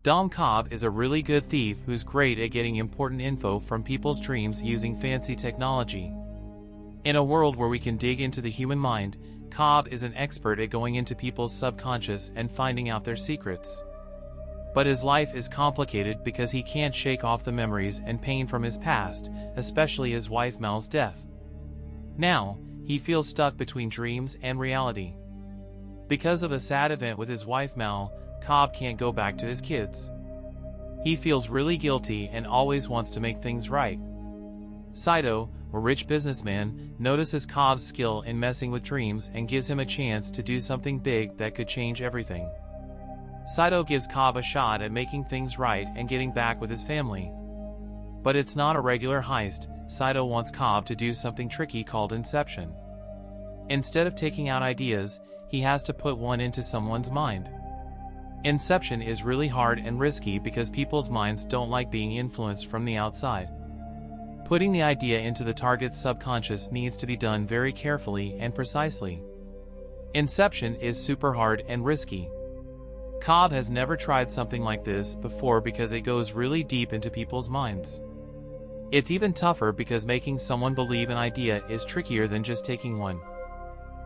Dom Cobb is a really good thief who's great at getting important info from people's dreams using fancy technology. In a world where we can dig into the human mind, Cobb is an expert at going into people's subconscious and finding out their secrets. But his life is complicated because he can't shake off the memories and pain from his past, especially his wife Mel's death. Now, he feels stuck between dreams and reality. Because of a sad event with his wife Mel, Cobb can't go back to his kids. He feels really guilty and always wants to make things right. Saito, a rich businessman, notices Cobb's skill in messing with dreams and gives him a chance to do something big that could change everything. Saito gives Cobb a shot at making things right and getting back with his family. But it's not a regular heist. Saito wants Cobb to do something tricky called inception. Instead of taking out ideas, he has to put one into someone's mind. Inception is really hard and risky because people's minds don't like being influenced from the outside. Putting the idea into the target's subconscious needs to be done very carefully and precisely. Inception is super hard and risky. Cobb has never tried something like this before because it goes really deep into people's minds. It's even tougher because making someone believe an idea is trickier than just taking one.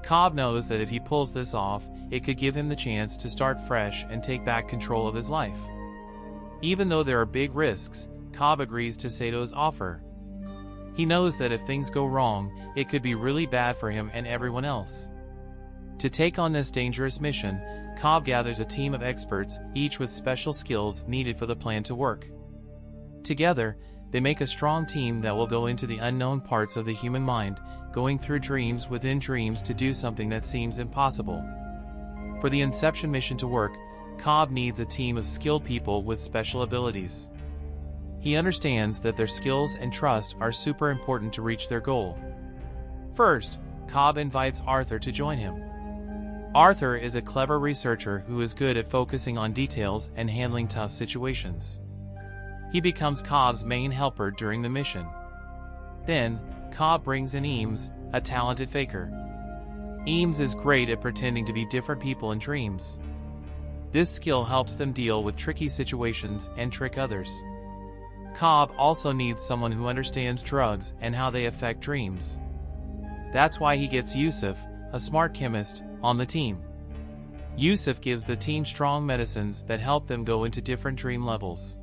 Cobb knows that if he pulls this off, it could give him the chance to start fresh and take back control of his life. Even though there are big risks, Cobb agrees to Sato's offer. He knows that if things go wrong, it could be really bad for him and everyone else. To take on this dangerous mission, Cobb gathers a team of experts, each with special skills needed for the plan to work. Together, they make a strong team that will go into the unknown parts of the human mind, going through dreams within dreams to do something that seems impossible. For the Inception mission to work, Cobb needs a team of skilled people with special abilities. He understands that their skills and trust are super important to reach their goal. First, Cobb invites Arthur to join him. Arthur is a clever researcher who is good at focusing on details and handling tough situations. He becomes Cobb's main helper during the mission. Then, Cobb brings in Eames, a talented faker. Eames is great at pretending to be different people in dreams. This skill helps them deal with tricky situations and trick others. Cobb also needs someone who understands drugs and how they affect dreams. That's why he gets Yusuf, a smart chemist, on the team. Yusuf gives the team strong medicines that help them go into different dream levels.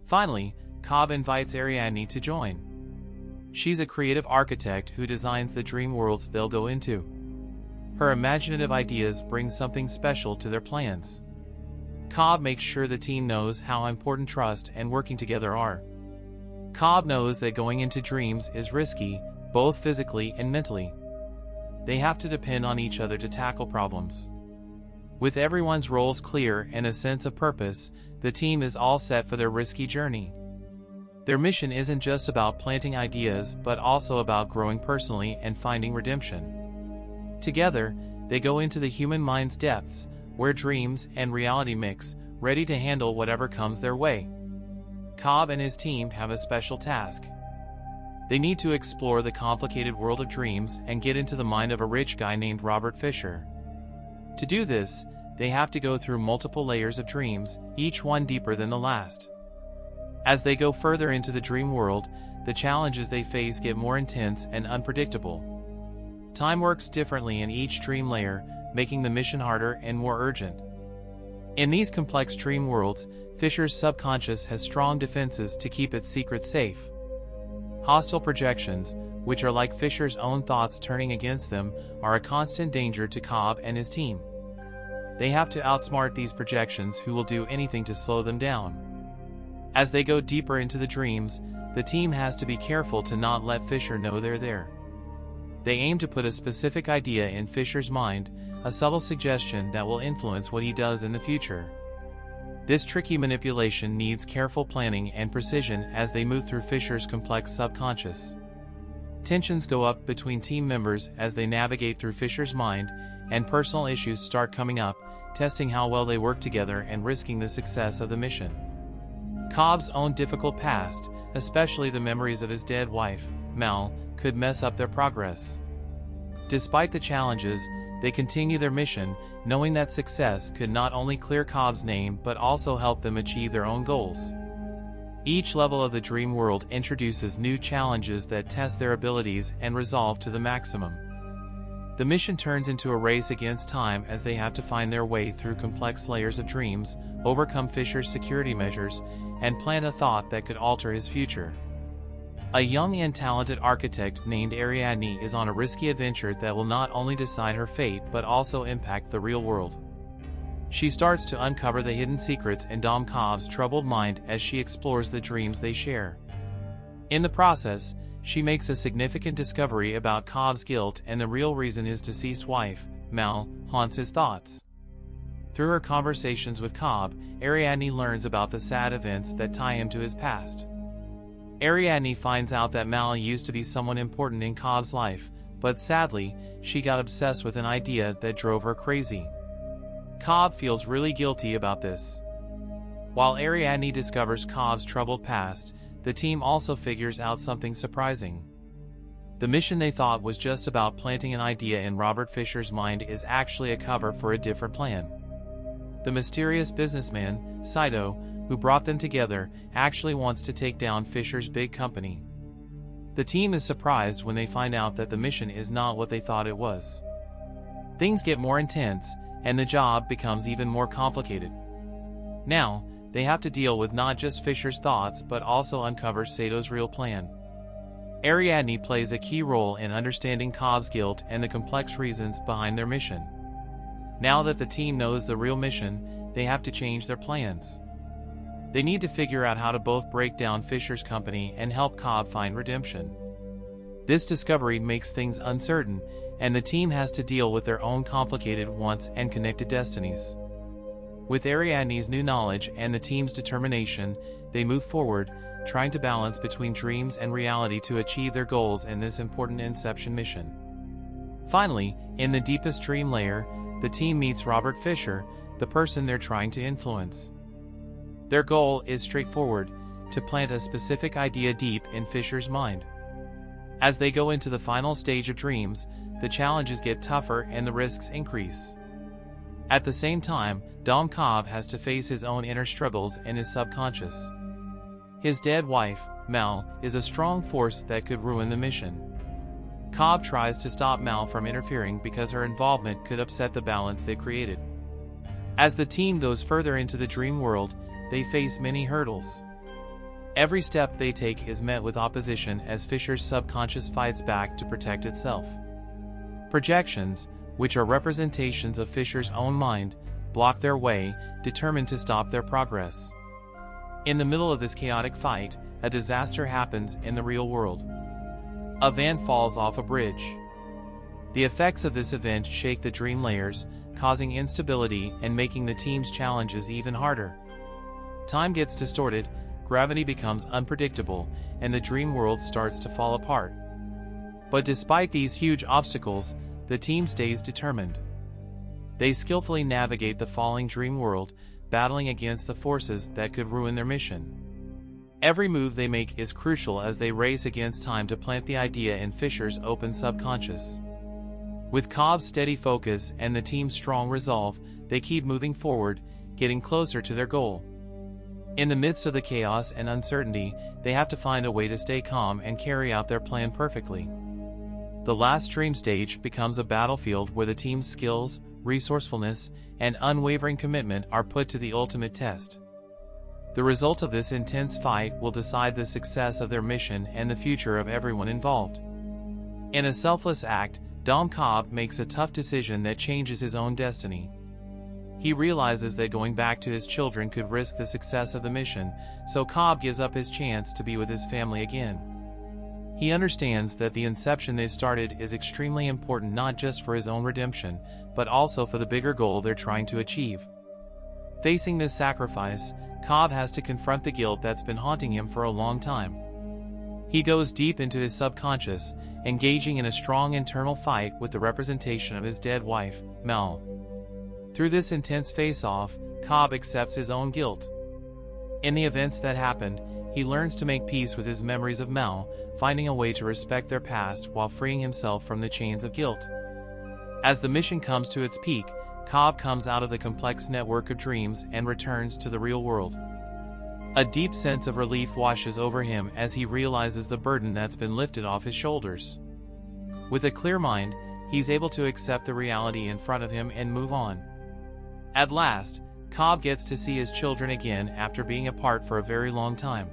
Finally, Cobb invites Ariadne to join. She's a creative architect who designs the dream worlds they'll go into. Her imaginative ideas bring something special to their plans. Cobb makes sure the team knows how important trust and working together are. Cobb knows that going into dreams is risky, both physically and mentally. They have to depend on each other to tackle problems. With everyone's roles clear and a sense of purpose, the team is all set for their risky journey. Their mission isn't just about planting ideas but also about growing personally and finding redemption. Together, they go into the human mind's depths, where dreams and reality mix, ready to handle whatever comes their way. Cobb and his team have a special task. They need to explore the complicated world of dreams and get into the mind of a rich guy named Robert Fisher. To do this, they have to go through multiple layers of dreams, each one deeper than the last. As they go further into the dream world, the challenges they face get more intense and unpredictable. Time works differently in each dream layer, making the mission harder and more urgent. In these complex dream worlds, Fisher's subconscious has strong defenses to keep its secrets safe. Hostile projections, which are like Fisher's own thoughts turning against them, are a constant danger to Cobb and his team. They have to outsmart these projections, who will do anything to slow them down. As they go deeper into the dreams, the team has to be careful to not let Fisher know they're there. They aim to put a specific idea in Fisher's mind, a subtle suggestion that will influence what he does in the future. This tricky manipulation needs careful planning and precision as they move through Fisher's complex subconscious. Tensions go up between team members as they navigate through Fisher's mind, and personal issues start coming up, testing how well they work together and risking the success of the mission. Cobb's own difficult past, especially the memories of his dead wife, Mel, could mess up their progress. Despite the challenges, they continue their mission, knowing that success could not only clear Cobb's name but also help them achieve their own goals. Each level of the dream world introduces new challenges that test their abilities and resolve to the maximum. The mission turns into a race against time as they have to find their way through complex layers of dreams, overcome Fisher's security measures, and plant a thought that could alter his future. A young and talented architect named Ariadne is on a risky adventure that will not only decide her fate but also impact the real world. She starts to uncover the hidden secrets in Dom Cobb's troubled mind as she explores the dreams they share. In the process, she makes a significant discovery about Cobb's guilt and the real reason his deceased wife, Mal, haunts his thoughts. Through her conversations with Cobb, Ariadne learns about the sad events that tie him to his past. Ariadne finds out that Mal used to be someone important in Cobb's life, but sadly, she got obsessed with an idea that drove her crazy. Cobb feels really guilty about this. While Ariadne discovers Cobb's troubled past, the team also figures out something surprising. The mission they thought was just about planting an idea in Robert Fisher's mind is actually a cover for a different plan. The mysterious businessman, Saito, who brought them together, actually wants to take down Fisher's big company. The team is surprised when they find out that the mission is not what they thought it was. Things get more intense, and the job becomes even more complicated. Now, they have to deal with not just Fisher's thoughts but also uncover Sato's real plan. Ariadne plays a key role in understanding Cobb's guilt and the complex reasons behind their mission. Now that the team knows the real mission, they have to change their plans. They need to figure out how to both break down Fisher's company and help Cobb find redemption. This discovery makes things uncertain, and the team has to deal with their own complicated wants and connected destinies. With Ariadne's new knowledge and the team's determination, they move forward, trying to balance between dreams and reality to achieve their goals in this important Inception mission. Finally, in the deepest dream layer, the team meets Robert Fisher, the person they're trying to influence. Their goal is straightforward: to plant a specific idea deep in Fisher's mind. As they go into the final stage of dreams, the challenges get tougher and the risks increase. At the same time, Dom Cobb has to face his own inner struggles in his subconscious. His dead wife, Mal, is a strong force that could ruin the mission. Cobb tries to stop Mal from interfering because her involvement could upset the balance they created. As the team goes further into the dream world, they face many hurdles. Every step they take is met with opposition as Fisher's subconscious fights back to protect itself. Projections, which are representations of Fisher's own mind, block their way, determined to stop their progress. In the middle of this chaotic fight, a disaster happens in the real world. A van falls off a bridge. The effects of this event shake the dream layers, causing instability and making the team's challenges even harder. Time gets distorted, gravity becomes unpredictable, and the dream world starts to fall apart. But despite these huge obstacles, the team stays determined. They skillfully navigate the falling dream world, battling against the forces that could ruin their mission. Every move they make is crucial as they race against time to plant the idea in Fisher's open subconscious. With Cobb's steady focus and the team's strong resolve, they keep moving forward, getting closer to their goal. In the midst of the chaos and uncertainty, they have to find a way to stay calm and carry out their plan perfectly. The last dream stage becomes a battlefield where the team's skills, resourcefulness, and unwavering commitment are put to the ultimate test. The result of this intense fight will decide the success of their mission and the future of everyone involved. In a selfless act, Dom Cobb makes a tough decision that changes his own destiny. He realizes that going back to his children could risk the success of the mission, so Cobb gives up his chance to be with his family again. He understands that the inception they started is extremely important not just for his own redemption, but also for the bigger goal they're trying to achieve. Facing this sacrifice, Cobb has to confront the guilt that's been haunting him for a long time. He goes deep into his subconscious, engaging in a strong internal fight with the representation of his dead wife, Mel. Through this intense face-off, Cobb accepts his own guilt. In the events that happened, he learns to make peace with his memories of Mel, finding a way to respect their past while freeing himself from the chains of guilt. As the mission comes to its peak, Cobb comes out of the complex network of dreams and returns to the real world. A deep sense of relief washes over him as he realizes the burden that's been lifted off his shoulders. With a clear mind, he's able to accept the reality in front of him and move on. At last, Cobb gets to see his children again after being apart for a very long time.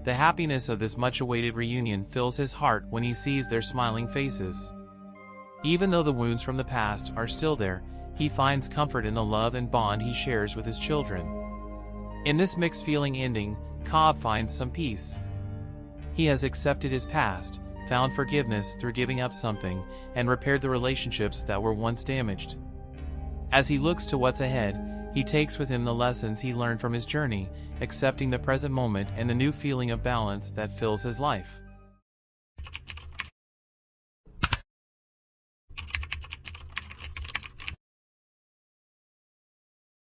The happiness of this much-awaited reunion fills his heart when he sees their smiling faces. Even though the wounds from the past are still there, he finds comfort in the love and bond he shares with his children. In this mixed-feeling ending, Cobb finds some peace. He has accepted his past, found forgiveness through giving up something, and repaired the relationships that were once damaged. As he looks to what's ahead, he takes with him the lessons he learned from his journey, accepting the present moment and the new feeling of balance that fills his life.